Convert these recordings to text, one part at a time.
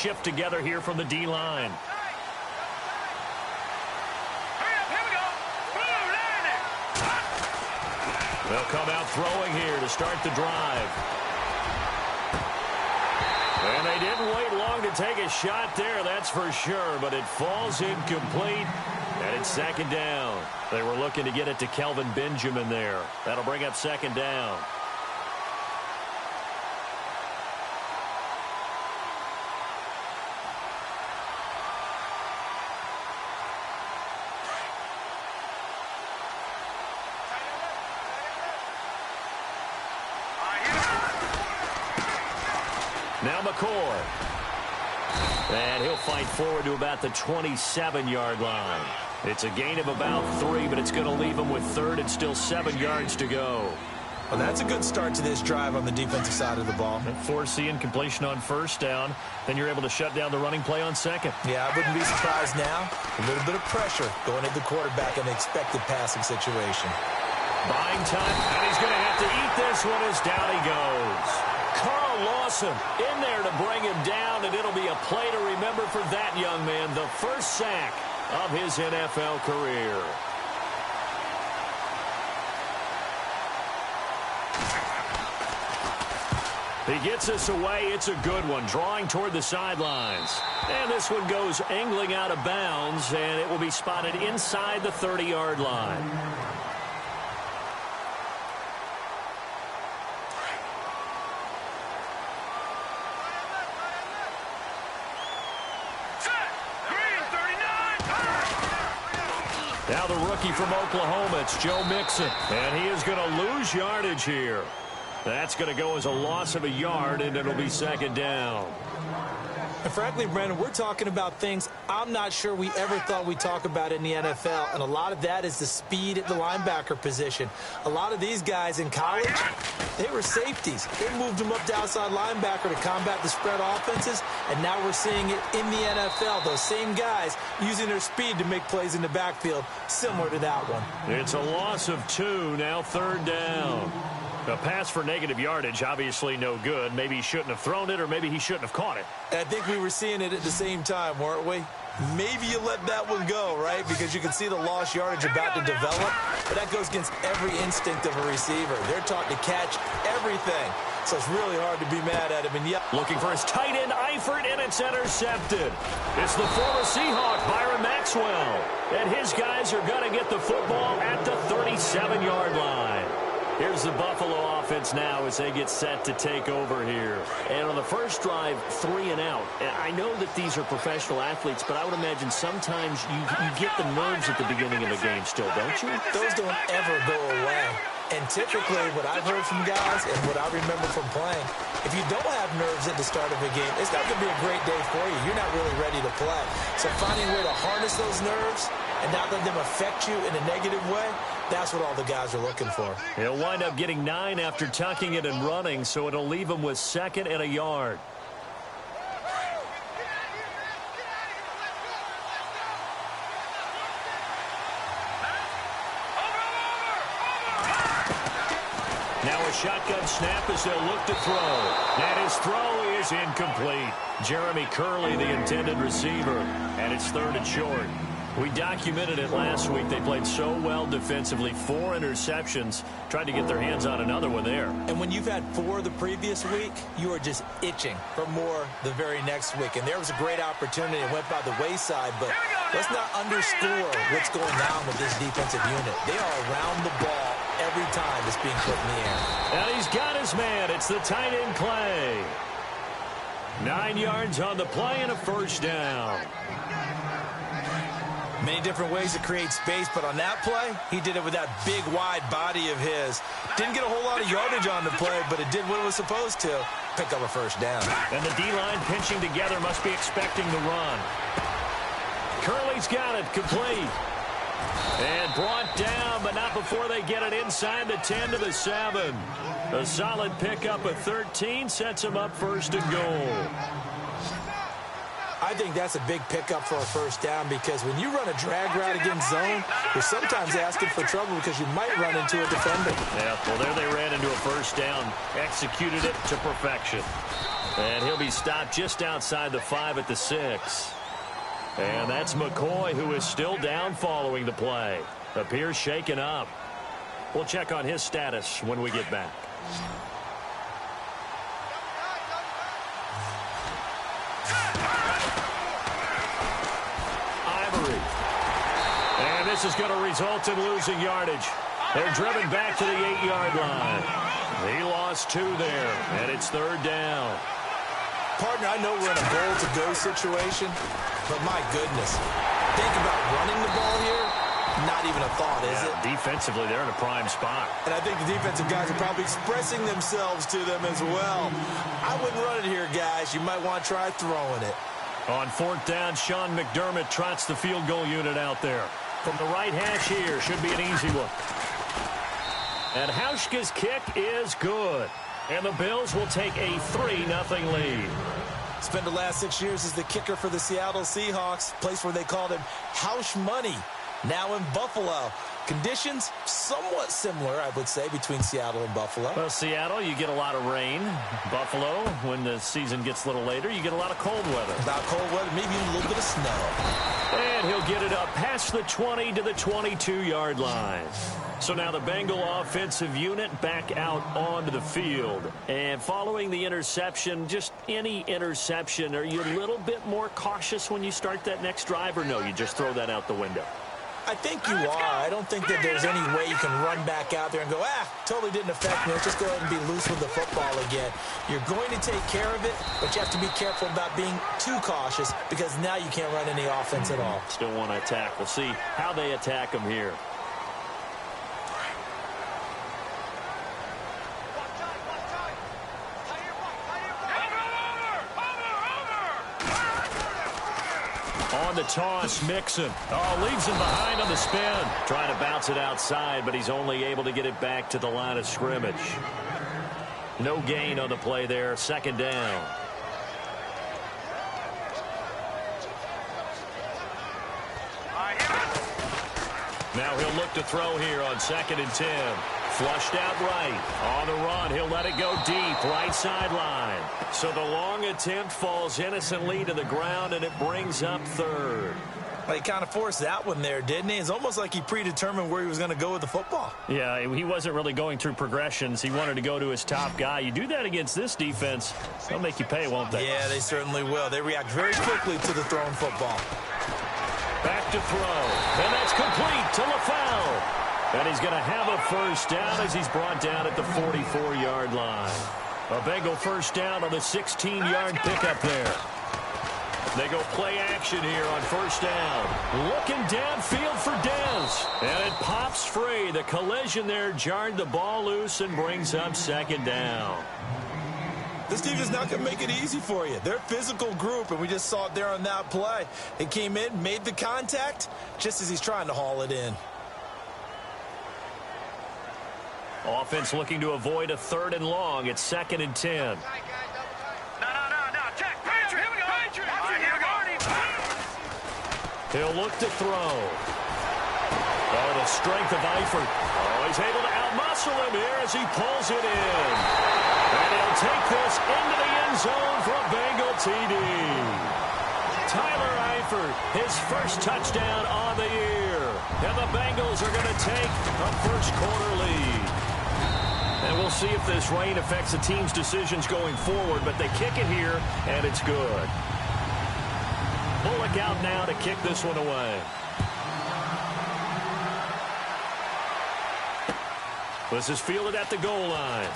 shift together here from the D-line. They'll come out throwing here to start the drive. And they didn't wait long to take a shot there, that's for sure, but it falls incomplete, and it's second down. They were looking to get it to Kelvin Benjamin there. That'll bring up second down. Now McCoy. And he'll fight forward to about the 27-yard line. It's a gain of about 3, but it's going to leave him with third and still 7 yards to go. Well, that's a good start to this drive on the defensive side of the ball. Force the incompletion on first down. Then you're able to shut down the running play on second. Yeah, I wouldn't be surprised now. A little bit of pressure going at the quarterback in the expected passing situation. Buying time, and he's going to have to eat this one as down he goes. Carl Lawson in there to bring him down, and it'll be a play to remember for that young man. The first sack of his NFL career. He gets us away. It's a good one, drawing toward the sidelines. And this one goes angling out of bounds, and it will be spotted inside the 30-yard line. Now the rookie from Oklahoma, it's Joe Mixon. And he is going to lose yardage here. That's going to go as a loss of a yard, and it'll be second down. And frankly, Brandon, we're talking about things I'm not sure we ever thought we'd talk about in the NFL, and a lot of that is the speed at the linebacker position. A lot of these guys in college, they were safeties. They moved them up to outside linebacker to combat the spread offenses, and now we're seeing it in the NFL. Those same guys using their speed to make plays in the backfield, similar to that one. It's a loss of 2, now third down. A pass for negative yardage, obviously no good. Maybe he shouldn't have thrown it, or maybe he shouldn't have caught it. I think we were seeing it at the same time, weren't we? Maybe you let that one go, right? Because you can see the lost yardage about to develop. But that goes against every instinct of a receiver. They're taught to catch everything. So it's really hard to be mad at him. And yeah, looking for his tight end, Eifert, and it's intercepted. It's the former Seahawk, Byron Maxwell. And his guys are going to get the football at the 37-yard line. Here's the Buffalo offense now as they get set to take over here. And on the first drive, 3 and out. I know that these are professional athletes, but I would imagine sometimes you get the nerves at the beginning of a game still, don't you? Those don't ever go away. And typically, what I've heard from guys and what I remember from playing, if you don't have nerves at the start of a game, it's not going to be a great day for you. You're not really ready to play. So finding a way to harness those nerves and not let them affect you in a negative way, that's what all the guys are looking for. He'll wind up getting 9 after tucking it and running, so it'll leave him with 2nd and a yard. Now a shotgun snap as they'll look to throw. And his throw is incomplete. Jeremy Curley, the intended receiver, and it's 3rd and short. We documented it last week. They played so well defensively. 4 interceptions. Tried to get their hands on another one there. And when you've had 4 the previous week, you are just itching for more the very next week. And there was a great opportunity. It went by the wayside, but let's not underscore what's going on with this defensive unit. They are around the ball every time it's being put in the air. And he's got his man. It's the tight end Clay. 9 yards on the play and a first down. Many different ways to create space, but on that play, he did it with that big, wide body of his. Didn't get a whole lot of yardage on the play, but it did what it was supposed to. Pick up a first down. And the D-line pinching together must be expecting the run. Curley's got it, complete. And brought down, but not before they get it inside the 10 to the 7. A solid pickup of 13 sets him up 1st and goal. I think that's a big pickup for a first down because when you run a drag route against zone, you're sometimes asking for trouble because you might run into a defender. Yeah, well, there they ran into a first down, executed it to perfection. And he'll be stopped just outside the 5 at the 6. And that's McCoy, who is still down following the play. Appears shaken up. We'll check on his status when we get back. Ivory. And this is going to result in losing yardage. They're driven back to the 8-yard line. He lost 2 there, and it's 3rd down. Partner, I know we're in a goal-to-go situation, but my goodness. Think about running the ball here. Not even a thought, is it? Defensively, they're in a prime spot. And I think the defensive guys are probably expressing themselves to them as well. I wouldn't run it here, guys. You might want to try throwing it. On 4th down, Sean McDermott trots the field goal unit out there. From the right hash here, should be an easy one. And Hauschka's kick is good. And the Bills will take a 3-0 lead. Spent the last 6 years as the kicker for the Seattle Seahawks, place where they called him Hausch Money. Now in Buffalo. Conditions somewhat similar, I would say, between Seattle and Buffalo. Well, Seattle, you get a lot of rain. Buffalo, when the season gets a little later, you get a lot of cold weather. About cold weather, maybe a little bit of snow. And he'll get it up past the 20 to the 22-yard line. So now the Bengal offensive unit back out onto the field. And following the interception, just any interception, are you a little bit more cautious when you start that next drive, or no, you just throw that out the window? I think you are. I don't think that there's any way you can run back out there and go, totally didn't affect me. Let's just go ahead and be loose with the football again. You're going to take care of it, but you have to be careful about being too cautious because now you can't run any offense at all. Still want to attack. We'll see how they attack them here. On the toss, Mixon. Leaves him behind on the spin. Trying to bounce it outside, but he's only able to get it back to the line of scrimmage. No gain on the play there. 2nd down. Now he'll look to throw here on 2nd and 10. Flushed out right. On the run, he'll let it go deep. Right sideline. So the long attempt falls innocently to the ground, and it brings up 3rd. Well, he kind of forced that one there, didn't he? It's almost like he predetermined where he was going to go with the football. Yeah, he wasn't really going through progressions. He wanted to go to his top guy. You do that against this defense, they'll make you pay, won't they? Yeah, they certainly will. They react very quickly to the thrown football. Back to throw. And that's complete to LaFell. And he's going to have a first down as he's brought down at the 44-yard line. A Bengal first down on the 16-yard pickup there. They go play action here on first down. Looking downfield for Dez. And it pops free. The collision there jarred the ball loose and brings up 2nd down. This team is not going to make it easy for you. They're a physical group, and we just saw it there on that play. It came in, made the contact, just as he's trying to haul it in. Offense looking to avoid a 3rd and long. It's 2nd and 10. No. Check. Patriot. Here we go. Here we go. He'll look to throw. The strength of Eifert. He's able to outmuscle him here as he pulls it in. And he'll take this into the end zone for a Bengal TD. Tyler Eifert, his first touchdown on the year. And the Bengals are going to take a first-quarter lead. And we'll see if this rain affects the team's decisions going forward, but they kick it here, and it's good. Bullock out now to kick this one away. This is fielded at the goal line.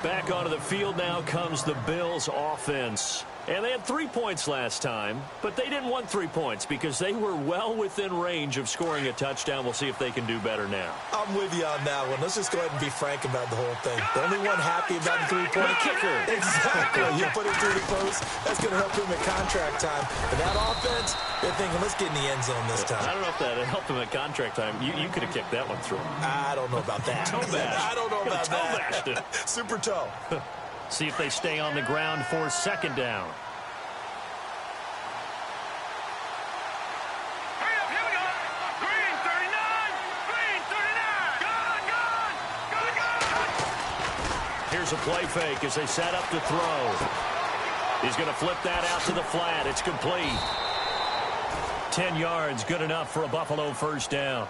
Back onto the field now comes the Bills offense. And they had 3 points last time, but they didn't want 3 points because they were well within range of scoring a touchdown. We'll see if they can do better now. I'm with you on that one. Let's just go ahead and be frank about the whole thing. The only one happy about the 3-point kicker. Exactly. You put it through the post. That's going to help him at contract time. But that offense, they're thinking, let's get in the end zone this time. I don't know if that helped him at contract time. You could have kicked that one through. I don't know about that. Toe bash. I don't know about toe that. bashed it. Super toe. See if they stay on the ground for second down. Here's a play fake as they set up to throw. He's going to flip that out to the flat. It's complete. 10 yards, good enough for a Buffalo first down.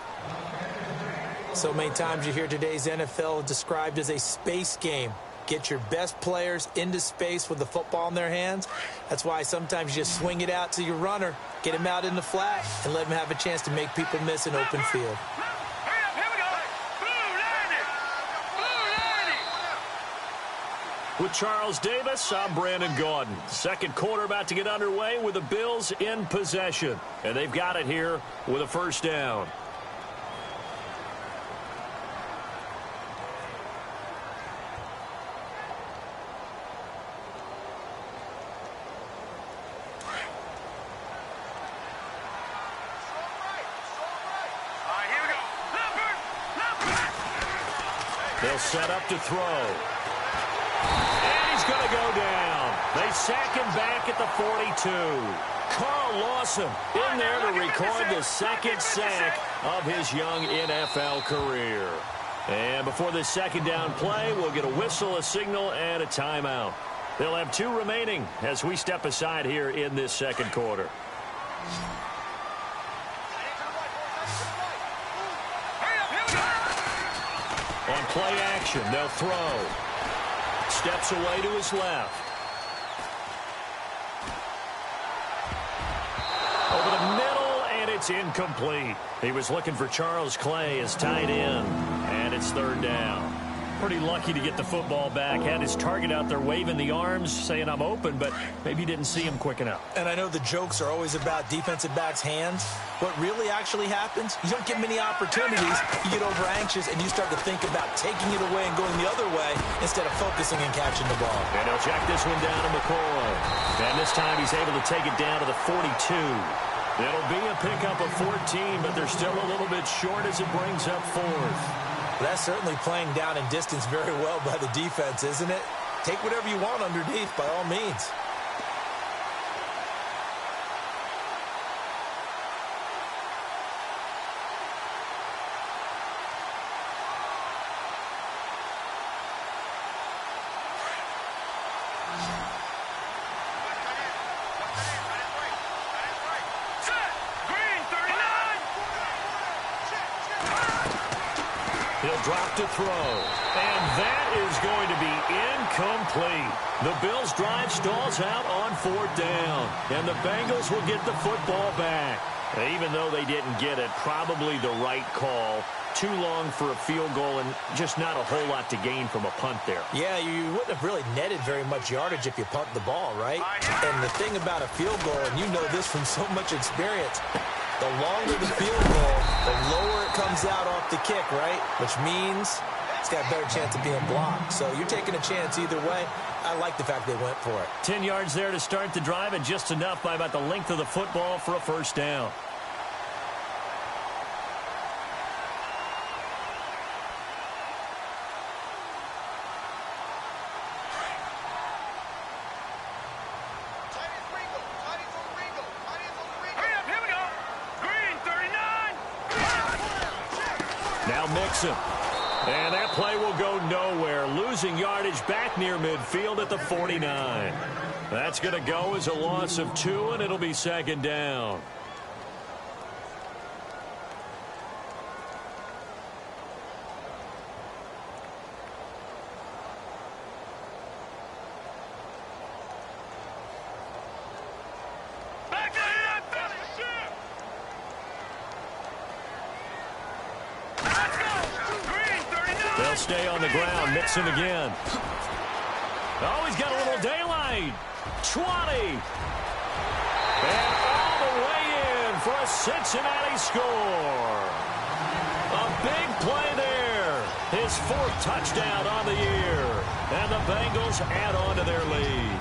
So many times you hear today's NFL described as a space game. Get your best players into space with the football in their hands. That's why sometimes you just swing it out to your runner, get him out in the flat, and let him have a chance to make people miss an open field. With Charles Davis, I'm Brandon Gaudin. Second quarter about to get underway with the Bills in possession. And they've got it here with a first down. They'll set up to throw. And he's going to go down. They sack him back at the 42. Carl Lawson in there to record the second sack of his young NFL career. And before this second down play, we'll get a whistle, a signal, and a timeout. They'll have 2 remaining as we step aside here in this second quarter. On play action, they'll throw. Steps away to his left. Over the middle, and it's incomplete. He was looking for Charles Clay as tight end, and it's third down. Pretty lucky to get the football back. Had his target out there waving the arms, saying I'm open, but maybe didn't see him quick enough. And I know the jokes are always about defensive backs' hands. What really actually happens, you don't get many opportunities. You get over anxious, and you start to think about taking it away and going the other way instead of focusing and catching the ball. And he'll check this one down to McCoy. And this time he's able to take it down to the 42. It'll be a pickup of 14, but they're still a little bit short as it brings up fourth. That's certainly playing down in distance very well by the defense, isn't it? Take whatever you want underneath, by all means. He'll drop to throw. And that is going to be incomplete. The Bills' drive stalls out on fourth down. And the Bengals will get the football back. Even though they didn't get it, probably the right call. Too long for a field goal and just not a whole lot to gain from a punt there. Yeah, you wouldn't have really netted very much yardage if you punt the ball, right? And the thing about a field goal, and you know this from so much experience, the longer the field goal, the lower it comes out off the kick, right? Which means it's got a better chance of being blocked. So you're taking a chance either way. I like the fact they went for it. 10 yards there to start the drive, and just enough by about the length of the football for a first down. Now Mixon. And that play will go nowhere. Losing yardage back near midfield at the 49. That's going to go as a loss of 2, and it'll be second down. They'll stay on the ground. Mixon again. Oh, he's got a little daylight. 20. And all the way in for a Cincinnati score. A big play there. His 4th touchdown on the year. And the Bengals add on to their lead.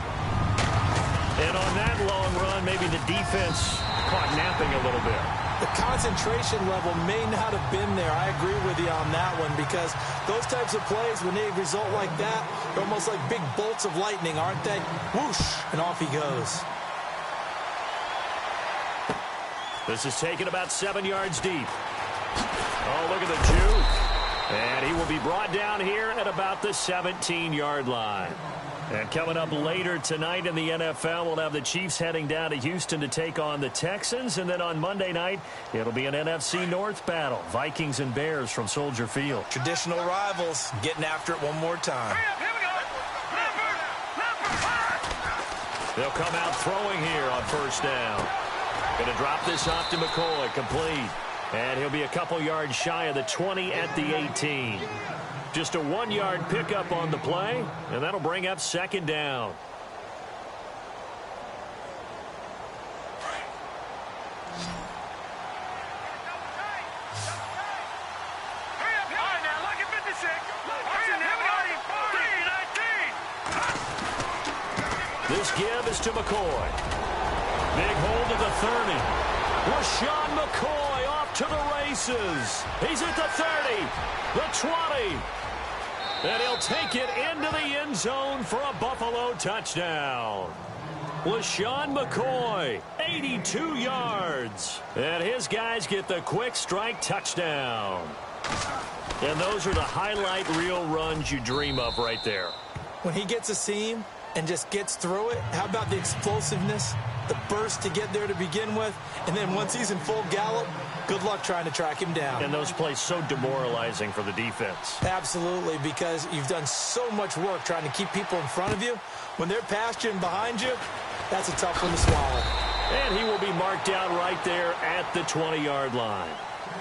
And on that long run, maybe the defense caught napping a little bit. The concentration level may not have been there. I agree with you on that one, because those types of plays, when they result like that, they're almost like big bolts of lightning, aren't they? Whoosh, and off he goes. This is taken about 7 yards deep. Oh, look at the juke. And he will be brought down here at about the 17-yard line. And coming up later tonight in the NFL, we'll have the Chiefs heading down to Houston to take on the Texans. And then on Monday night, it'll be an NFC North battle. Vikings and Bears from Soldier Field. Traditional rivals getting after it one more time. Here we go. They'll come out throwing here on 1st down. Going to drop this off to McCoy, complete. And he'll be a couple yards shy of the 20 at the 18. Just a 1-yard pickup on the play, and that'll bring up 2nd down. Hurry up, now, look at 56. Hurry up, 19. This give is to McCoy. Big hold to the 30. Rashawn McCoy off to the races. He's at the 30, the 20. And he'll take it into the end zone for a Buffalo touchdown. LaShawn McCoy, 82 yards. And his guys get the quick strike touchdown. And those are the highlight reel runs you dream of right there. When he gets a seam and just gets through it, how about the explosiveness, the burst to get there to begin with, and then once he's in full gallop, good luck trying to track him down. And those plays so demoralizing for the defense. Absolutely, because you've done so much work trying to keep people in front of you. When they're past you and behind you, that's a tough one to swallow. And he will be marked down right there at the 20-yard line.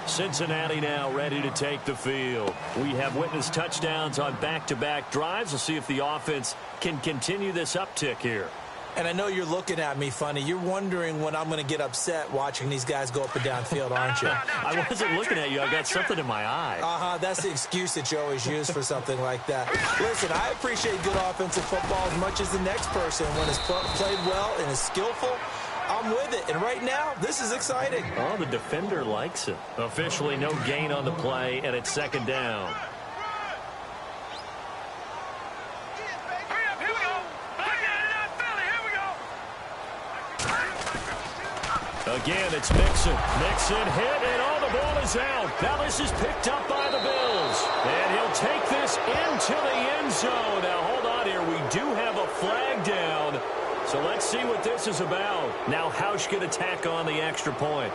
Cincinnati now ready to take the field. We have witnessed touchdowns on back-to-back drives. We'll see if the offense can continue this uptick here. And I know you're looking at me funny. You're wondering when I'm going to get upset watching these guys go up and down field, aren't you? I wasn't looking at you. I got something in my eye. That's the excuse that you always use for something like that. Listen, I appreciate good offensive football as much as the next person. When it's played well and is skillful, I'm with it. And right now, this is exciting. Oh, the defender likes it. Officially no gain on the play, and it's 2nd down. Again, it's Mixon. Mixon hit, and all the ball is out. Now this is picked up by the Bills. And he'll take this into the end zone. Now, hold on here. We do have a flag down. So let's see what this is about. Now, Hausch could attack on the extra point.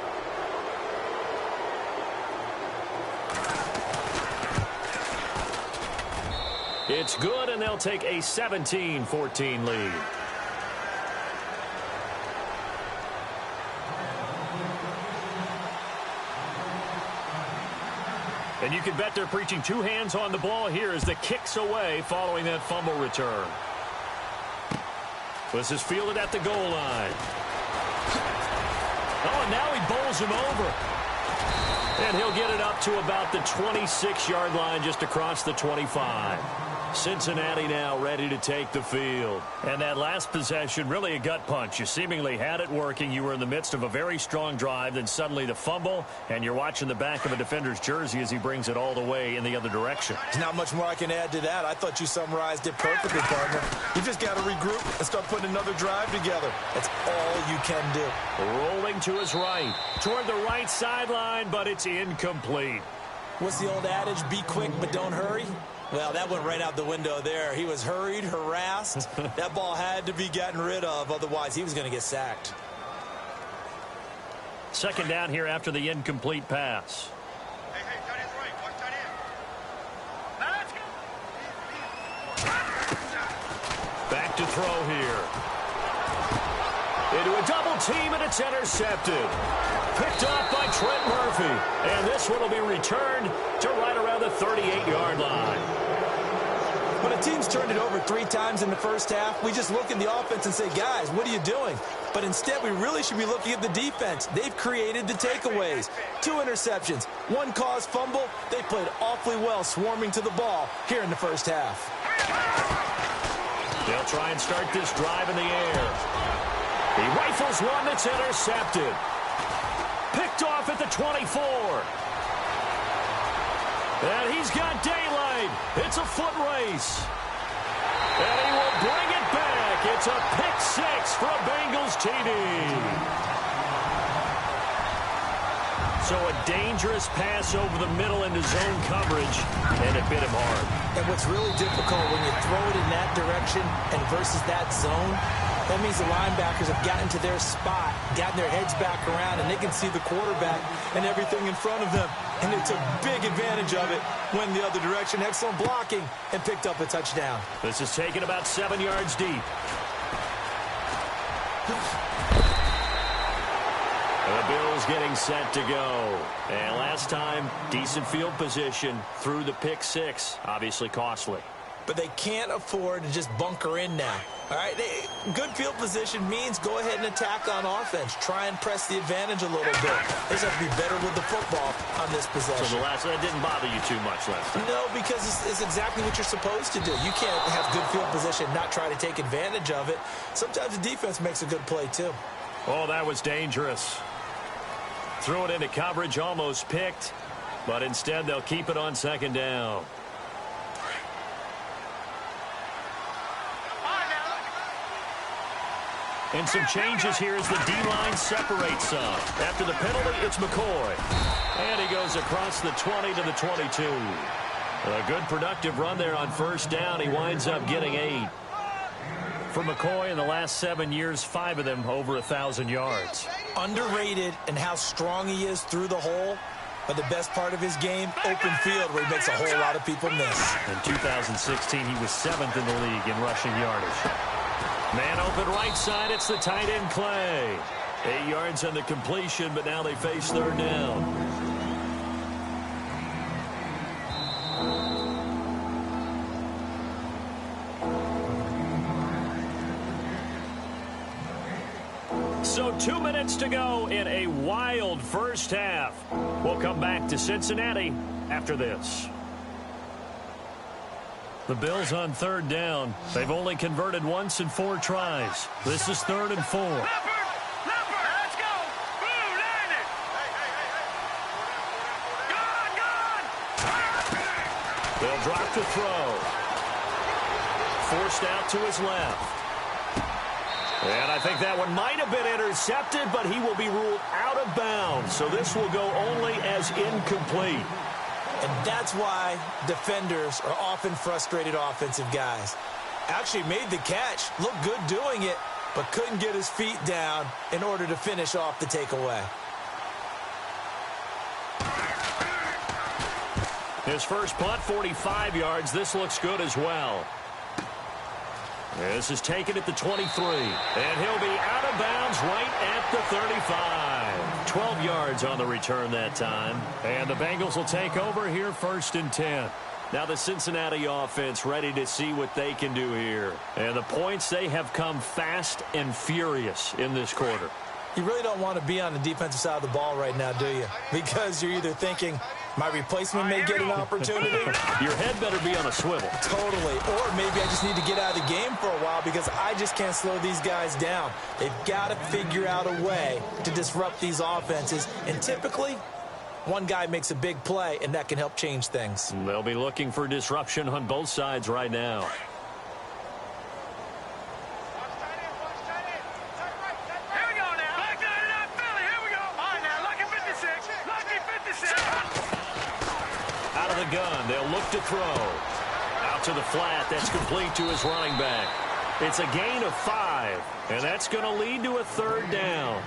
It's good, and they'll take a 17-14 lead. And you can bet they're preaching 2 hands on the ball here as the kick's away following that fumble return. This is fielded at the goal line. Oh, and now he bowls him over. And he'll get it up to about the 26-yard line just across the 25. Cincinnati now ready to take the field. And that last possession, really a gut punch. You seemingly had it working. You were in the midst of a very strong drive. Then suddenly the fumble, and you're watching the back of a defender's jersey as he brings it all the way in the other direction. There's not much more I can add to that. I thought you summarized it perfectly, partner. You just got to regroup and start putting another drive together. That's all you can do. Rolling to his right. Toward the right sideline, but it's incomplete. What's the old adage? Be quick, but don't hurry? Well, that went right out the window there. He was hurried, harassed. That ball had to be gotten rid of. Otherwise, he was going to get sacked. 2nd down here after the incomplete pass. Hey, tight end's right. Watch tight end. Back to throw here. Into a double team, and it's intercepted. Picked off by Trent Murphy. And this one will be returned to right around the 38-yard line. When a team's turned it over 3 times in the first half, we just look at the offense and say, guys, what are you doing? But instead, we really should be looking at the defense. They've created the takeaways. 2 interceptions, 1 caused fumble. They played awfully well swarming to the ball here in the first half. They'll try and start this drive in the air. He rifles one that's intercepted. Picked off at the 24. And he's got daylight. It's a foot race. And he will bring it back. It's a pick 6 for a Bengals TD. So a dangerous pass over the middle into zone coverage, and it bit him hard. And what's really difficult when you throw it in that direction and versus that zone, that means the linebackers have gotten to their spot, gotten their heads back around, and they can see the quarterback and everything in front of them. And they took big advantage of it, went the other direction, excellent blocking, and picked up a touchdown. This is taken about 7 yards deep. The Bills getting set to go. And last time, decent field position through the pick 6. Obviously costly. But they can't afford to just bunker in now. All right, good field position means go ahead and attack on offense. Try and press the advantage a little bit. They just have to be better with the football on this possession. So that didn't bother you too much last time? No, because it's exactly what you're supposed to do. You can't have good field position, not try to take advantage of it. Sometimes the defense makes a good play, too. Oh, that was dangerous. Threw it into coverage, almost picked. But instead, they'll keep it on 2nd down. And some changes here as the D-line separates some. After the penalty, it's McCoy. And he goes across the 20 to the 22. A good productive run there on 1st down. He winds up getting 8. For McCoy in the last 7 years, 5 of them over 1,000 yards. Underrated in how strong he is through the hole. But the best part of his game, open field, where he makes a whole lot of people miss. In 2016, he was 7th in the league in rushing yardage. Man open right side, it's the tight end Clay. 8 yards on the completion, but now they face 3rd down. So 2 minutes to go in a wild first half. We'll come back to Cincinnati after this. The Bills on 3rd down. They've only converted once in 4 tries. This is 3rd and 4. Leopard, let's go. Blue, line it. Gone. They'll drop to throw. Forced out to his left. And I think that one might have been intercepted, but he will be ruled out of bounds. So this will go only as incomplete. And that's why defenders are often frustrated offensive guys. Actually made the catch, looked good doing it, but couldn't get his feet down in order to finish off the takeaway. His first punt, 45 yards. This looks good as well. This is taken at the 23. And he'll be out of bounds right at the 35. 12 yards on the return that time. And the Bengals will take over here 1st and 10. Now the Cincinnati offense ready to see what they can do here. And the points, they have come fast and furious in this quarter. You really don't want to be on the defensive side of the ball right now, do you? Because you're either thinking, my replacement may get an opportunity. Your head better be on a swivel. Totally. Or maybe I just need to get out of the game for a while because I just can't slow these guys down. They've got to figure out a way to disrupt these offenses. And typically, one guy makes a big play, and that can help change things. They'll be looking for disruption on both sides right now. Gun. They'll look to throw. Out to the flat. That's complete to his running back. It's a gain of 5, and that's going to lead to a 3rd down.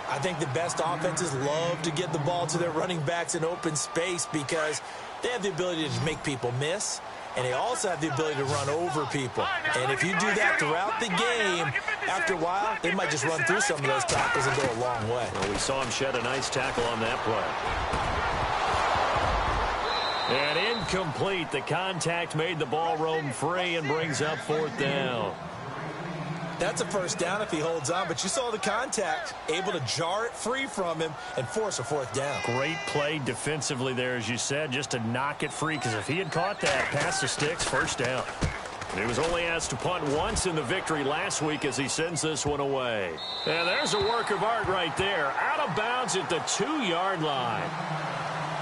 I think the best offenses love to get the ball to their running backs in open space because they have the ability to make people miss, and they also have the ability to run over people. And if you do that throughout the game, after a while, they might just run through some of those tackles and go a long way. Well, we saw him shed a nice tackle on that play. And in incomplete. The contact made the ball roam free and brings up fourth down. That's a first down if he holds on, but you saw the contact, able to jar it free from him and force a fourth down. Great play defensively there, as you said, just to knock it free, because if he had caught that, pass the sticks, first down. And he was only asked to punt once in the victory last week as he sends this one away. And there's a work of art right there. Out of bounds at the 2-yard line.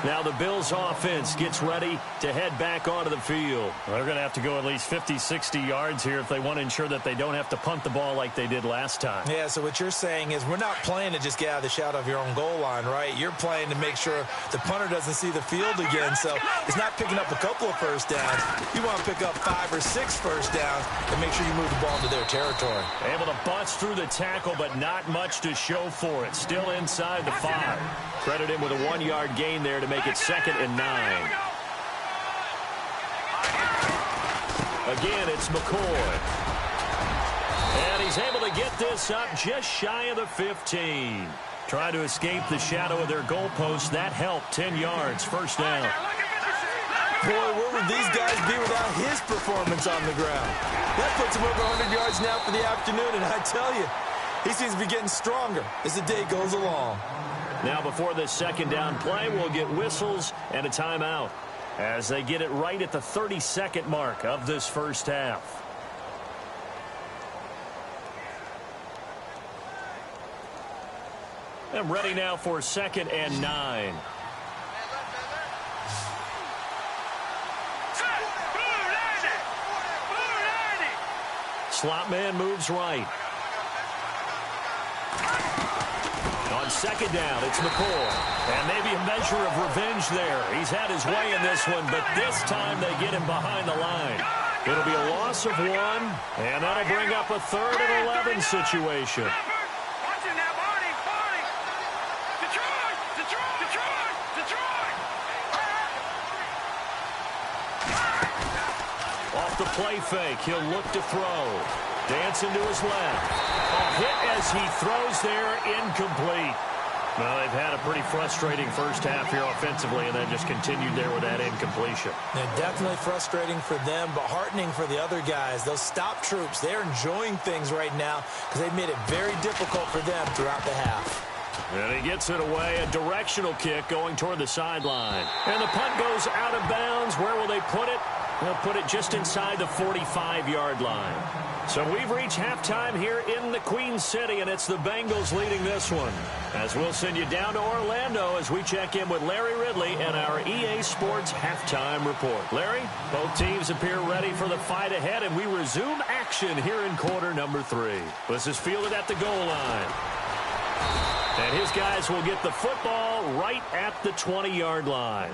Now the Bills offense gets ready to head back onto the field. They're going to have to go at least 50, 60 yards here if they want to ensure that they don't have to punt the ball like they did last time. Yeah, so what you're saying is we're not playing to just get out of the shadow of your own goal line, right? You're playing to make sure the punter doesn't see the field again. So it's not picking up a couple of first downs. You want to pick up 5 or 6 first downs and make sure you move the ball into their territory. Able to bust through the tackle, but not much to show for it. Still inside the 5. Credit him with a 1-yard gain there to make it 2nd and 9. Again, it's McCoy. And he's able to get this up just shy of the 15. Trying to escape the shadow of their goalpost. That helped. 10 yards, first down. Boy, where would these guys be without his performance on the ground? That puts him over 100 yards now for the afternoon, and I tell you, he seems to be getting stronger as the day goes along. Now before this second down play, we'll get whistles and a timeout as they get it right at the 32nd mark of this first half. And ready now for 2nd and 9. Slot man moves right. On 2nd down, it's McCoy. And maybe a measure of revenge there. He's had his way in this one, but this time they get him behind the line. It'll be a loss of 1, and that'll bring up a 3rd and 11 situation. Off the play fake, he'll look to throw. Dancing to his left. A hit as he throws there, incomplete. Well, they've had a pretty frustrating first half here offensively, and then just continued there with that incompletion. Yeah, definitely frustrating for them, but heartening for the other guys. Those stop troops, they're enjoying things right now because they've made it very difficult for them throughout the half. And he gets it away, a directional kick going toward the sideline. And the punt goes out of bounds. Where will they put it? They'll put it just inside the 45-yard line. So we've reached halftime here in the Queen City, and it's the Bengals leading this one. As we'll send you down to Orlando as we check in with Larry Ridley and our EA Sports halftime report. Larry, both teams appear ready for the fight ahead, and we resume action here in quarter number 3. This is fielded at the goal line. And his guys will get the football right at the 20-yard line.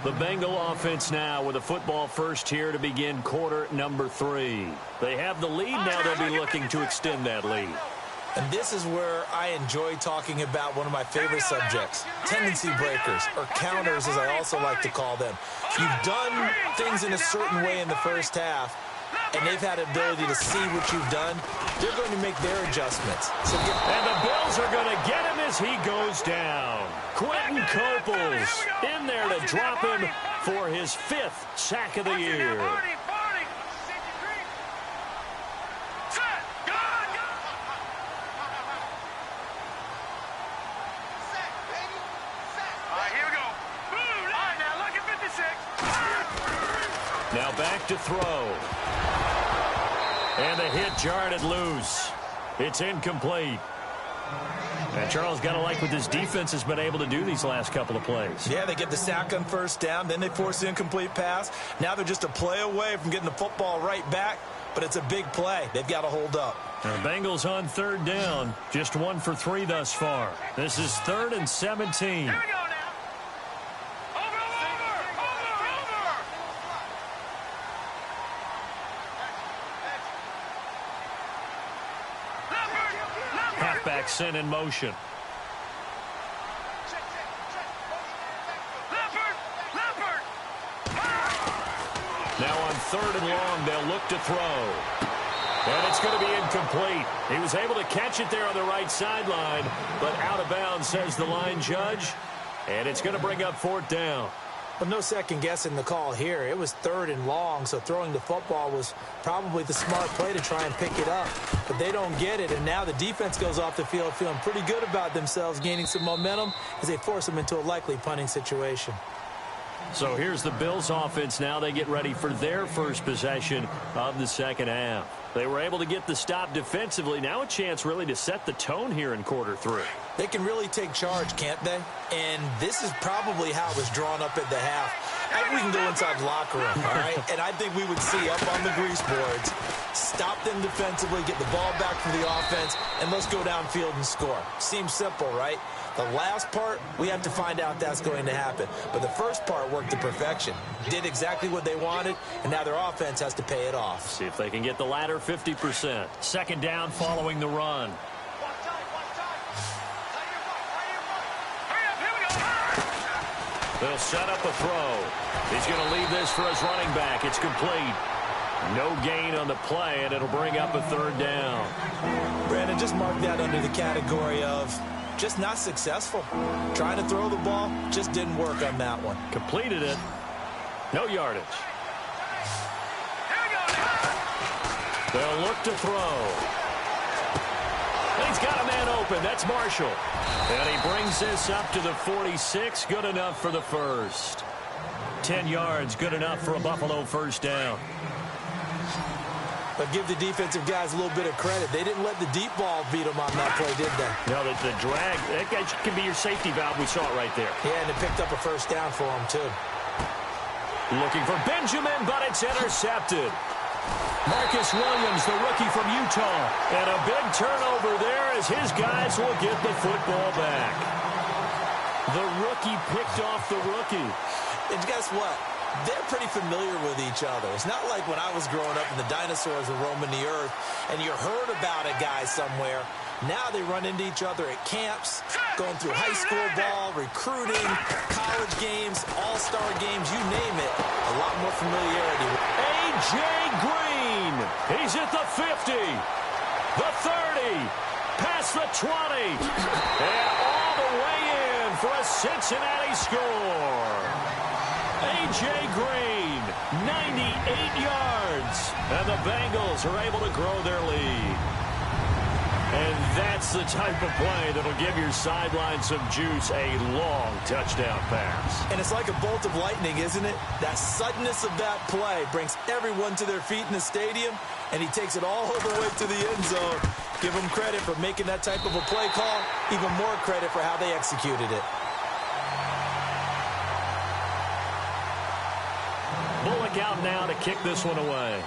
The Bengal offense now with a football first here to begin quarter number 3. They have the lead now. They'll be looking to extend that lead. And this is where I enjoy talking about one of my favorite subjects, tendency breakers, or counters as I also like to call them. You've done things in a certain way in the first half, and they've had the ability to see what you've done. They're going to make their adjustments. And the Bills are going to get him as he goes down. Quentin Coples in there to drop him for his 5th sack of the year. Now back to throw. And the hit jarred it loose. It's incomplete. And Charles, got to like what this defense has been able to do these last couple of plays. Yeah, they get the sack on first down, then they force the incomplete pass. Now they're just a play away from getting the football right back, but it's a big play. They've got to hold up. And the Bengals on 3rd down, just 1 for 3 thus far. This is 3rd and 17. Here we go now. Halfback sent in motion. Now on 3rd and long, they'll look to throw. And it's going to be incomplete. He was able to catch it there on the right sideline, but out of bounds, says the line judge. And it's going to bring up 4th down. Well, no second guessing the call here. It was 3rd and long, so throwing the football was probably the smart play to try and pick it up. But they don't get it, and now the defense goes off the field feeling pretty good about themselves, gaining some momentum as they force them into a likely punting situation. So here's the Bills offense now. They get ready for their first possession of the second half. They were able to get the stop defensively. Now a chance really to set the tone here in quarter 3. They can really take charge, can't they? And this is probably how it was drawn up at the half. I think we can go inside the locker room, all right? And I think we would see up on the grease boards, stop them defensively, get the ball back for the offense, and let's go downfield and score. Seems simple, right? The last part, we have to find out that's going to happen. But the first part worked to perfection. Did exactly what they wanted, and now their offense has to pay it off. See if they can get the latter 50%. Second down following the run. They'll set up a throw. He's going to leave this for his running back. It's complete. No gain on the play, and it'll bring up a 3rd down. Brandon, just mark that under the category of just not successful. Trying to throw the ball just didn't work on that one. Completed it. No yardage. They'll look to throw. He's got a man open. That's Marshall. And he brings this up to the 46. Good enough for the first. 10 yards, good enough for a Buffalo first down. But give the defensive guys a little bit of credit. They didn't let the deep ball beat them on that play, did they? No, the drag, that guy can be your safety valve. We saw it right there. Yeah, and it picked up a first down for him, too. Looking for Benjamin, but it's intercepted. Marcus Williams, the rookie from Utah. And a big turnover there as his guys will get the football back. The rookie picked off the rookie. And guess what? They're pretty familiar with each other. It's not like when I was growing up and the dinosaurs were roaming the earth and you heard about a guy somewhere. Now they run into each other at camps, going through high school ball, recruiting, college games, all-star games, you name it. A lot more familiarity. A.J. Green. He's at the 50, the 30, past the 20, and all the way in for a Cincinnati score. A.J. Green, 98 yards, and the Bengals are able to grow their lead. And that's the type of play that'll give your sideline some juice, a long touchdown pass. And it's like a bolt of lightning, isn't it? That suddenness of that play brings everyone to their feet in the stadium, and he takes it all the way to the end zone. Give him credit for making that type of a play call, even more credit for how they executed it. Bullock out now to kick this one away.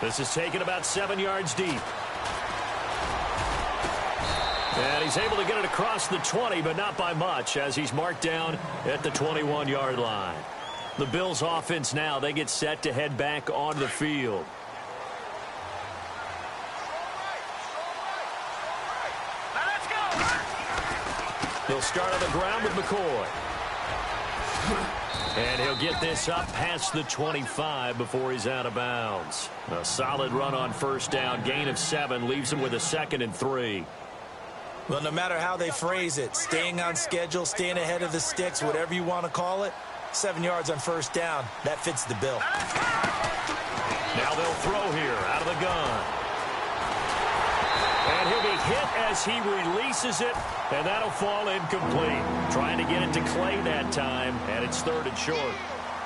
This is taken about 7 yards deep. And he's able to get it across the 20, but not by much, as he's marked down at the 21-yard line. The Bills' offense now, they get set to head back onto the field. They'll start on the ground with McCoy. And he'll get this up past the 25 before he's out of bounds. A solid run on first down. Gain of 7 leaves him with a 2nd and 3. Well, no matter how they phrase it, staying on schedule, staying ahead of the sticks, whatever you want to call it, 7 yards on first down, that fits the bill. Now they'll throw here out of the gun. And he'll be hit as he releases it, and that'll fall incomplete. Trying to get it to Clay that time, and it's 3rd and short.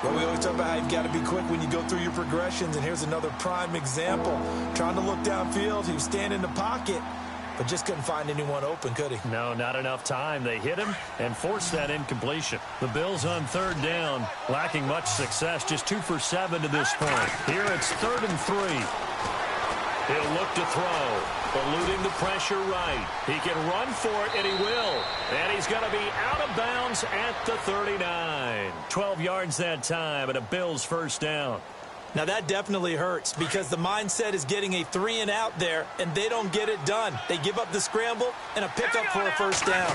Well, we always talk about how you've got to be quick when you go through your progressions, and here's another prime example. Trying to look downfield, he was standing in the pocket, but just couldn't find anyone open, could he? No, not enough time. They hit him and forced that incompletion. The Bills on 3rd down, lacking much success, just 2 for 7 to this point. Here it's 3rd and 3. He'll look to throw, eluding the pressure right. He can run for it, and he will. And he's going to be out of bounds at the 39. 12 yards that time, and a Bills first down. Now, that definitely hurts because the mindset is getting a 3-and-out there, and they don't get it done. They give up the scramble and a pickup for a first down.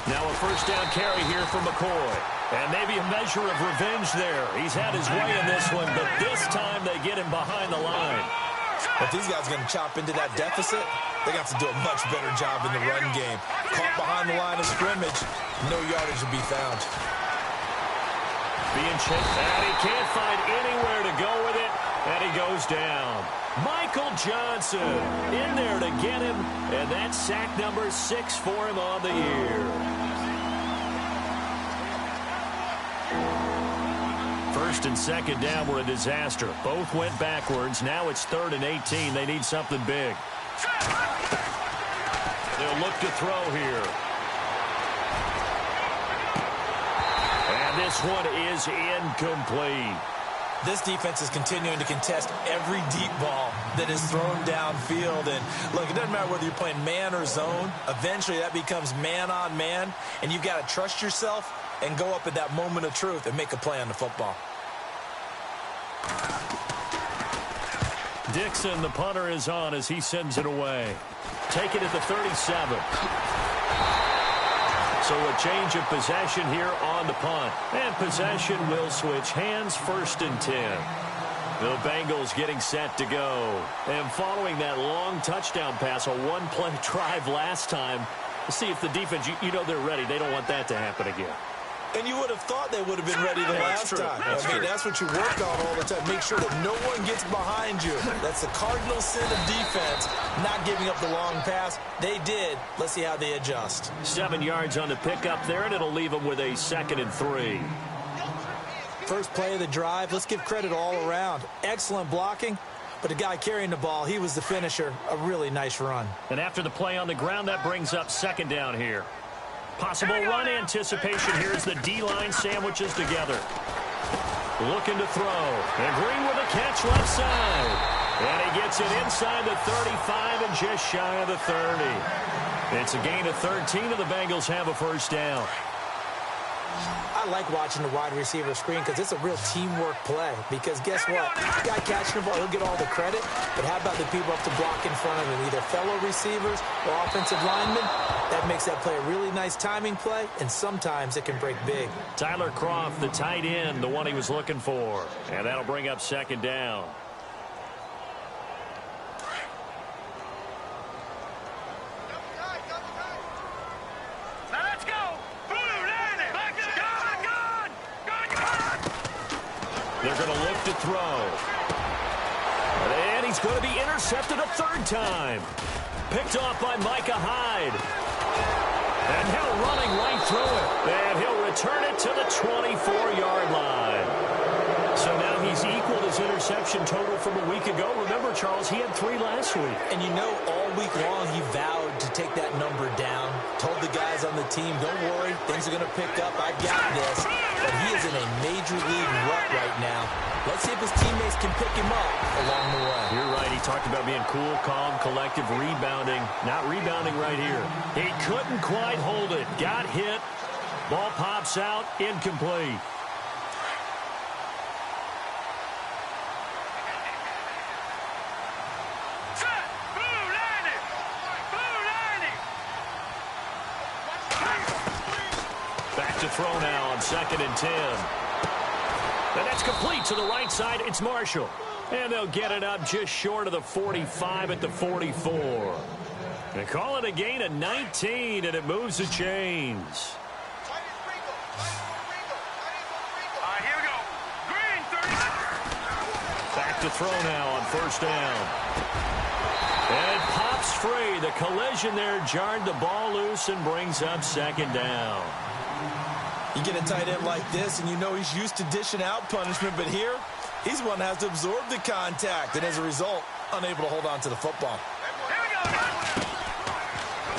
Now a first down carry here for McCoy. And maybe a measure of revenge there. He's had his way in this one, but this time they get him behind the line. If these guys are going to chop into that deficit, They got to do a much better job in the run game. Caught behind the line of scrimmage, no yardage to be found. Being chased, and he can't find anywhere to go with it, and he goes down. Michael Johnson in there to get him, and that's sack number 6 for him on the year. First and second down were a disaster. Both went backwards. Now it's 3rd and 18. They need something big. They'll look to throw here. And this one is incomplete. This defense is continuing to contest every deep ball that is thrown downfield. And, look, it doesn't matter whether you're playing man or zone. Eventually, that becomes man-on-man, and you've got to trust yourself and go up at that moment of truth and make a play on the football. Dixon, the punter, is on as he sends it away. Take it at the 37. So a change of possession here on the punt. And possession will switch hands, 1st and 10. The Bengals getting set to go. And following that long touchdown pass, a one-play drive last time, see if the defense, you know they're ready. They don't want that to happen again. And you would have thought they would have been ready the last time. That's what you work on all the time. Make sure that no one gets behind you. That's the cardinal sin of defense, not giving up the long pass. They did. Let's see how they adjust. 7 yards on the pickup there, and it'll leave them with a 2nd and 3. First play of the drive. Let's give credit all around. Excellent blocking. But the guy carrying the ball, he was the finisher. A really nice run. And after the play on the ground, that brings up 2nd down here. Possible run anticipation here as the D-line sandwiches together. Looking to throw. And Green with a catch left side. And he gets it inside the 35 and just shy of the 30. It's a gain of 13, and the Bengals have a first down. I like watching the wide receiver screen because it's a real teamwork play. Because guess what? The guy catching the ball, he'll get all the credit. But how about the people up to block in front of him? Either fellow receivers or offensive linemen. That makes that play a really nice timing play, and sometimes it can break big. Tyler Croft, the tight end, the one he was looking for. And that'll bring up 2nd down. They're going to look to throw. And he's going to be intercepted a 3rd time. Picked off by Micah Hyde. And Hill running right through it. And he'll return it to the 24-yard line. So now he's equaled his interception total from a week ago. Remember, Charles, he had 3 last week. And you know, all week long he vowed to take that number down. Told the guys on the team, don't worry, things are going to pick up. I got this. But he is in a major league rut right now. Let's see if his teammates can pick him up along the way. You're right. He talked about being cool, calm, collective, rebounding. Not rebounding right here. He couldn't quite hold it. Got hit. Ball pops out. Incomplete. Back to throw now on 2nd and 10. And that's complete to the right side. It's Marshall. And they'll get it up just short of the 45 at the 44. They call it a gain of 19, and it moves the chains. Here we go. Green, 30. Back to throw now on 1st down. And it pops free. The collision there jarred the ball loose and brings up 2nd down. You get a tight end like this, and you know he's used to dishing out punishment, but here, he's one that has to absorb the contact, and as a result, unable to hold on to the football.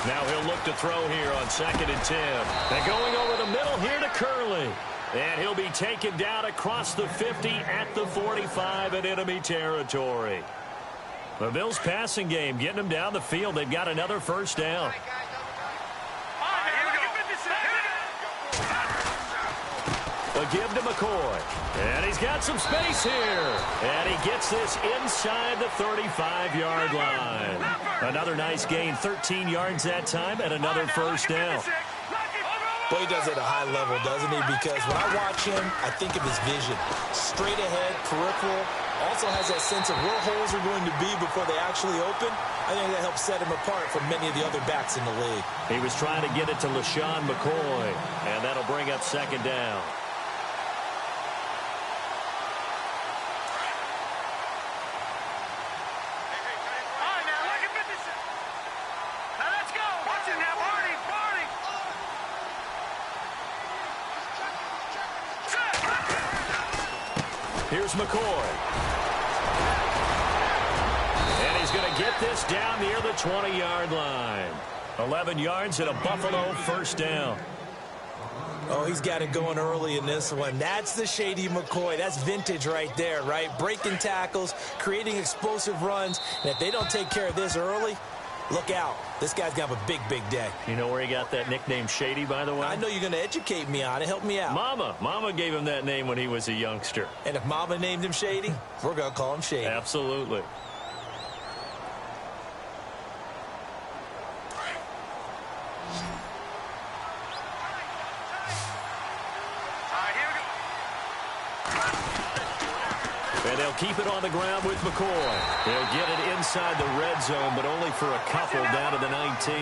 Now he'll look to throw here on 2nd and 10. And going over the middle here to Curley. And he'll be taken down across the 50 at the 45 in enemy territory. The Bills' passing game getting them down the field. They've got another first down. A give to McCoy. And he's got some space here. And he gets this inside the 35-yard line. Another nice gain, 13 yards that time, and another first down. Boy, he does it at a high level, doesn't he? Because when I watch him, I think of his vision. Straight ahead, peripheral, also has that sense of where holes are going to be before they actually open. I think that helps set him apart from many of the other backs in the league. He was trying to get it to LaShawn McCoy, and that'll bring up second down. Here's McCoy. And he's going to get this down near the 20-yard line. 11 yards and a Buffalo first down. Oh, he's got it going early in this one. That's the Shady McCoy. That's vintage right there, right? Breaking tackles, creating explosive runs. And if they don't take care of this early, look out. This guy's going to have a big, big day. You know where he got that nickname Shady, by the way? I know you're going to educate me on it. Help me out. Mama gave him that name when he was a youngster. And if Mama named him Shady, we're going to call him Shady. Absolutely. And they'll keep it on the ground with McCoy. They'll get it inside the red zone, but only for a couple down to the 19.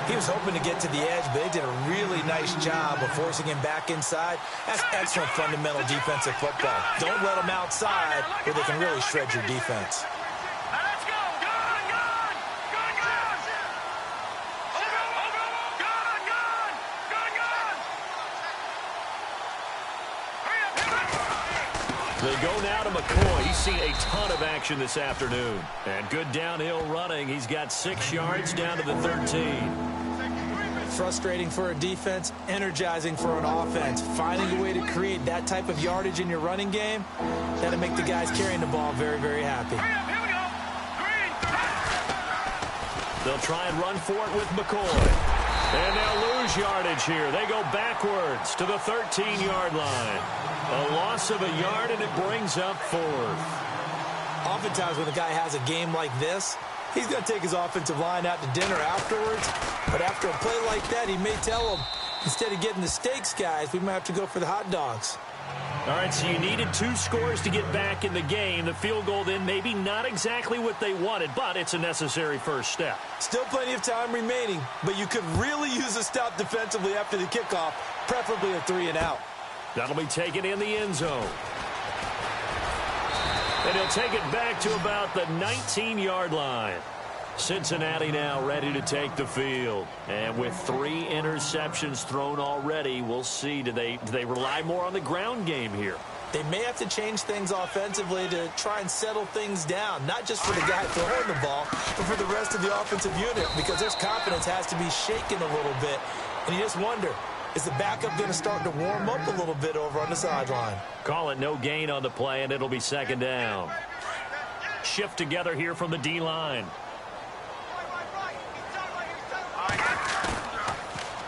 He was hoping to get to the edge, but they did a really nice job of forcing him back inside. That's excellent fundamental defensive football. Don't let them outside where they can really shred your defense. They go now to McCoy. He's seen a ton of action this afternoon. And good downhill running. He's got 6 yards down to the 13. Frustrating for a defense, energizing for an offense. Finding a way to create that type of yardage in your running game, that'll make the guys carrying the ball very, very happy. They'll try and run for it with McCoy. And they'll lose yardage here. They go backwards to the 13-yard line. A loss of a yard, and it brings up 4th. Oftentimes when a guy has a game like this, he's going to take his offensive line out to dinner afterwards. But after a play like that, he may tell them, instead of getting the steaks, guys, we might have to go for the hot dogs. All right, so you needed 2 scores to get back in the game. The field goal then maybe not exactly what they wanted, but it's a necessary first step. Still plenty of time remaining, but you could really use a stop defensively after the kickoff, preferably a 3-and-out. That'll be taken in the end zone. And he'll take it back to about the 19-yard line. Cincinnati now ready to take the field. And with 3 interceptions thrown already, we'll see. Do they rely more on the ground game here? They may have to change things offensively to try and settle things down, not just for the guy throwing the ball, but for the rest of the offensive unit, because their confidence has to be shaken a little bit. And you just wonder, is the backup going to start to warm up a little bit over on the sideline? Call it no gain on the play, and it'll be second down. Shift together here from the D-line.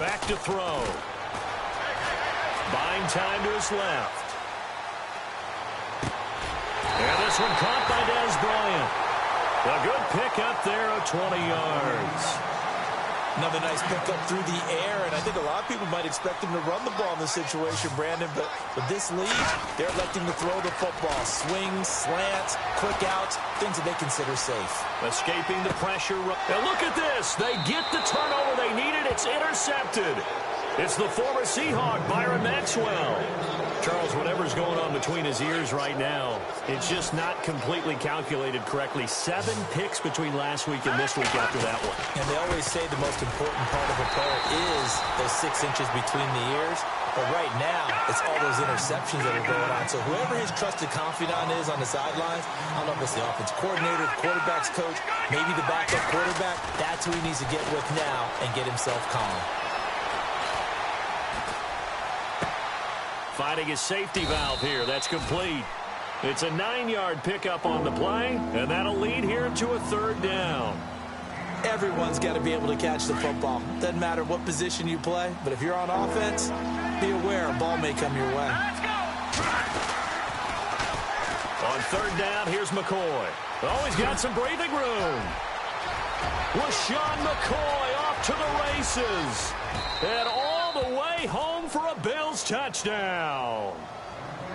Back to throw. Buying time to his left. And this one caught by Dez Bryant. A good pickup there of 20 yards. Another nice pickup through the air, and I think a lot of people might expect him to run the ball in this situation, Brandon, but with this lead, they're electing to throw the football. Swings, slants, quick outs, things that they consider safe. Escaping the pressure. Now look at this. They get the turnover they needed. It's intercepted. It's the former Seahawk, Byron Maxwell. Charles, whatever's going on between his ears right now, it's just not completely calculated correctly. 7 picks between last week and this week after that one. And they always say the most important part of a player is those 6 inches between the ears. But right now, it's all those interceptions that are going on. So whoever his trusted confidant is on the sidelines, I don't know if it's the offensive coordinator, the quarterback's coach, maybe the backup quarterback, that's who he needs to get with now and get himself calm. Finding his safety valve here. That's complete. It's a 9-yard pickup on the play, and that'll lead here to a 3rd down. Everyone's got to be able to catch the football. Doesn't matter what position you play, but if you're on offense, be aware a ball may come your way. On 3rd down, here's McCoy. Oh, he's got some breathing room. LaShawn McCoy off to the races. And all the way home for a Bills touchdown.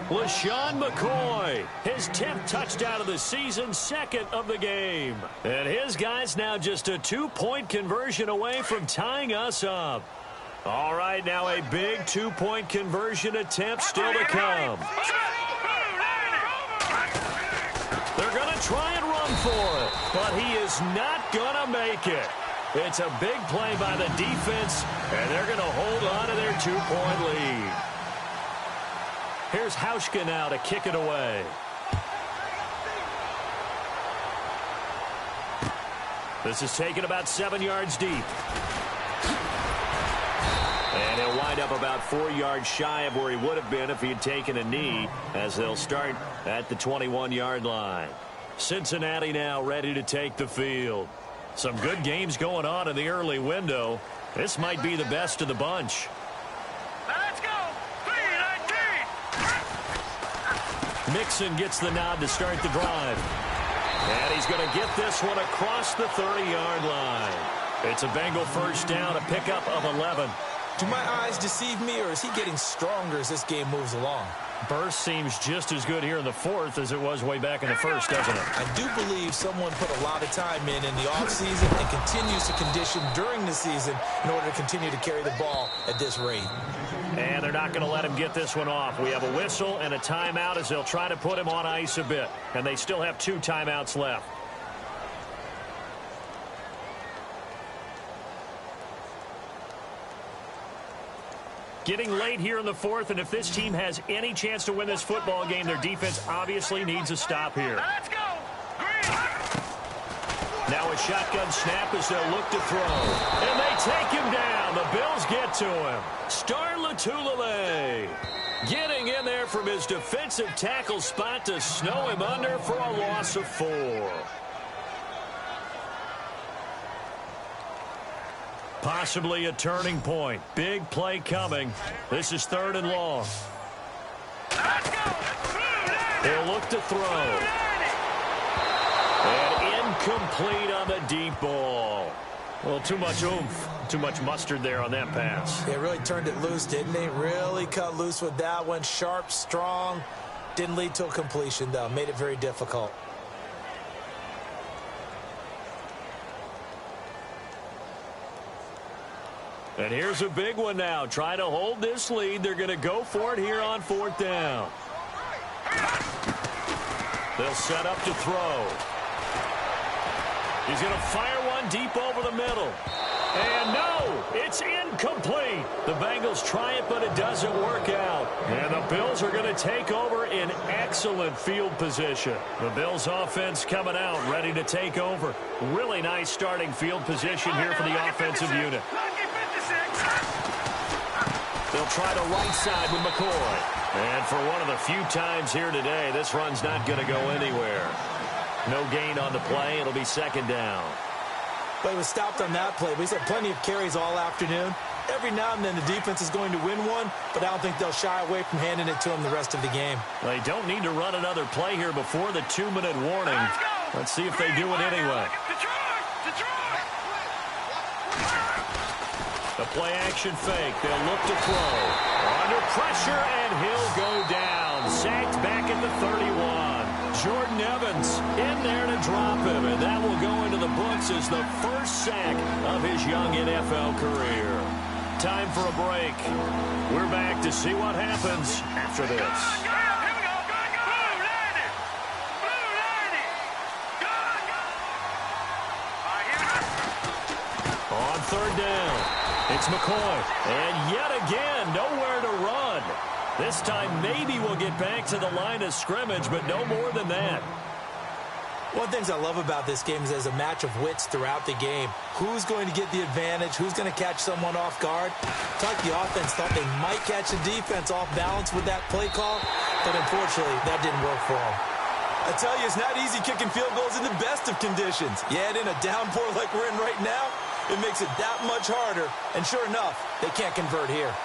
LaShawn McCoy, his 10th touchdown of the season, second of the game. And his guy's now just a 2-point conversion away from tying us up. All right, now a big 2-point conversion attempt still to come. They're going to try and run for it, but he is not going to make it. It's a big play by the defense, and they're going to hold on to their 2-point lead. Here's Hauschka now to kick it away. This is taken about 7 yards deep. And he'll wind up about 4 yards shy of where he would have been if he had taken a knee, as they'll start at the 21-yard line. Cincinnati now ready to take the field. Some good games going on in the early window. This might be the best of the bunch. Let's go. 3-19. Mixon gets the nod to start the drive. And he's going to get this one across the 30-yard line. It's a Bengal first down, a pickup of 11. Do my eyes deceive me, or is he getting stronger as this game moves along? Burst seems just as good here in the fourth as it was way back in the first, doesn't it? I do believe someone put a lot of time in the offseason and continues to condition during the season in order to continue to carry the ball at this rate. And they're not going to let him get this one off. We have a whistle and a timeout as they'll try to put him on ice a bit. And they still have 2 timeouts left. Getting late here in the fourth, and if this team has any chance to win this football game, their defense obviously needs a stop here. Let's go. Now a shotgun snap as they'll look to throw. And they take him down. The Bills get to him. Star Lotulelei getting in there from his defensive tackle spot to snow him under for a loss of 4. Possibly a turning point. Big play coming. This is 3rd and long. Let's go. They'll look to throw. And incomplete on the deep ball. Well, too much oomph. Too much mustard there on that pass. They really turned it loose, didn't they? Really cut loose with that one. Sharp, strong. Didn't lead to a completion, though. Made it very difficult. And here's a big one now. Trying to hold this lead. They're going to go for it here on 4th down. They'll set up to throw. He's going to fire one deep over the middle. And no, it's incomplete. The Bengals try it, but it doesn't work out. And the Bills are going to take over in excellent field position. The Bills offense coming out, ready to take over. Really nice starting field position here for the offensive unit. They'll try the right side with McCoy. And for one of the few times here today, this run's not going to go anywhere. No gain on the play. It'll be 2nd down. But he was stopped on that play. But he's had plenty of carries all afternoon. Every now and then the defense is going to win one, but I don't think they'll shy away from handing it to him the rest of the game. They don't need to run another play here before the 2-minute warning. Let's see if they do it anyway. The play action fake. They'll look to throw. Under pressure, and he'll go down. Sacked back at the 31. Jordan Evans in there to drop him, and that will go into the books as the first sack of his young NFL career. Time for a break. We're back to see what happens after this. On 3rd down, it's McCoy, and yet again, nowhere to run. This time, maybe we'll get back to the line of scrimmage, but no more than that. One of the things I love about this game is there's a match of wits throughout the game. Who's going to get the advantage? Who's going to catch someone off guard? It's like the offense thought they might catch the defense off balance with that play call, but unfortunately, that didn't work for them. I tell you, it's not easy kicking field goals in the best of conditions. Yet in a downpour like we're in right now, it makes it that much harder. And sure enough, they can't convert here.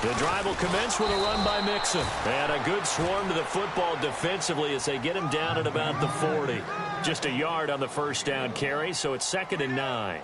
The drive will commence with a run by Mixon. And a good swarm to the football defensively as they get him down at about the 40. Just a yard on the first down carry, so it's 2nd and 9.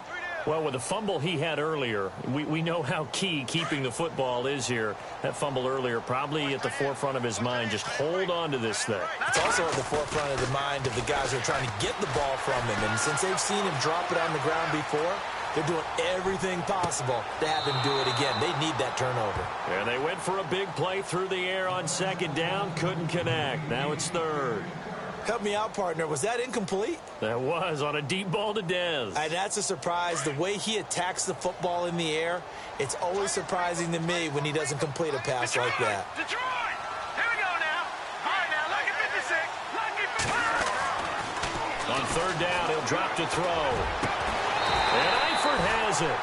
Well, with the fumble he had earlier, we know how key keeping the football is here. That fumble earlier probably at the forefront of his mind. Just hold on to this thing. It's also at the forefront of the mind of the guys who are trying to get the ball from him. And since they've seen him drop it on the ground before, they're doing everything possible to have him do it again. They need that turnover. And they went for a big play through the air on 2nd down. Couldn't connect. Now it's 3rd. Help me out, partner. Was that incomplete? That was on a deep ball to Dez. And that's a surprise. The way he attacks the football in the air, it's always surprising to me when he doesn't complete a pass like that. Detroit! Here we go now. All right, now, lucky 56. Lucky 56. On 3rd down, he'll drop to throw. And Eifert has it.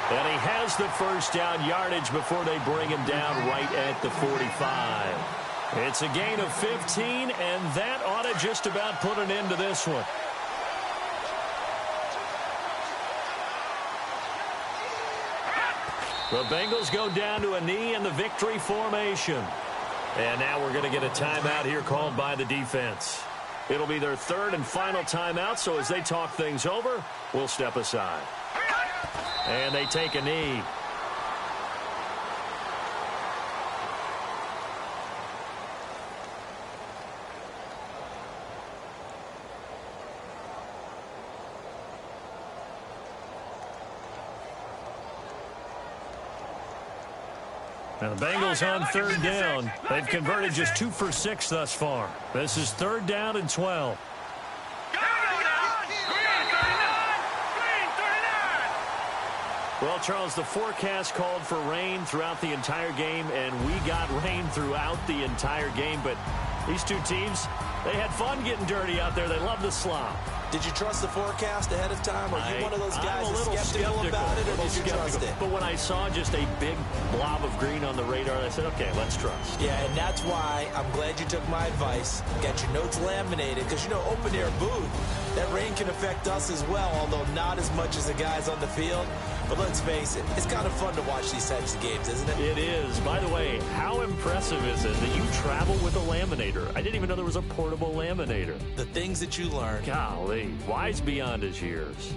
And he has the first down yardage before they bring him down right at the 45. It's a gain of 15, and that ought to just about put an end to this one. The Bengals go down to a knee in the victory formation. And now we're going to get a timeout here called by the defense. It'll be their 3rd and final timeout, so as they talk things over, we'll step aside. And they take a knee. Now the Bengals on 3rd down. They've converted just 2 for 6 thus far. This is 3rd down and 12. Well, Charles, the forecast called for rain throughout the entire game, and we got rain throughout the entire game. But these two teams, they had fun getting dirty out there. They love the slop. Did you trust the forecast ahead of time? Are you one of those guys that's skeptical about it, or did you trust it? But when I saw just a big blob of green on the radar, I said, okay, let's trust. Yeah, and that's why I'm glad you took my advice. Got your notes laminated, because, you know, open-air booth, that rain can affect us as well, although not as much as the guys on the field. But let's face it, it's kind of fun to watch these types of games, isn't it? It is. By the way, how impressive is it that you travel with a laminator? I didn't even know there was a portable laminator. The things that you learn. Golly, wise beyond his years.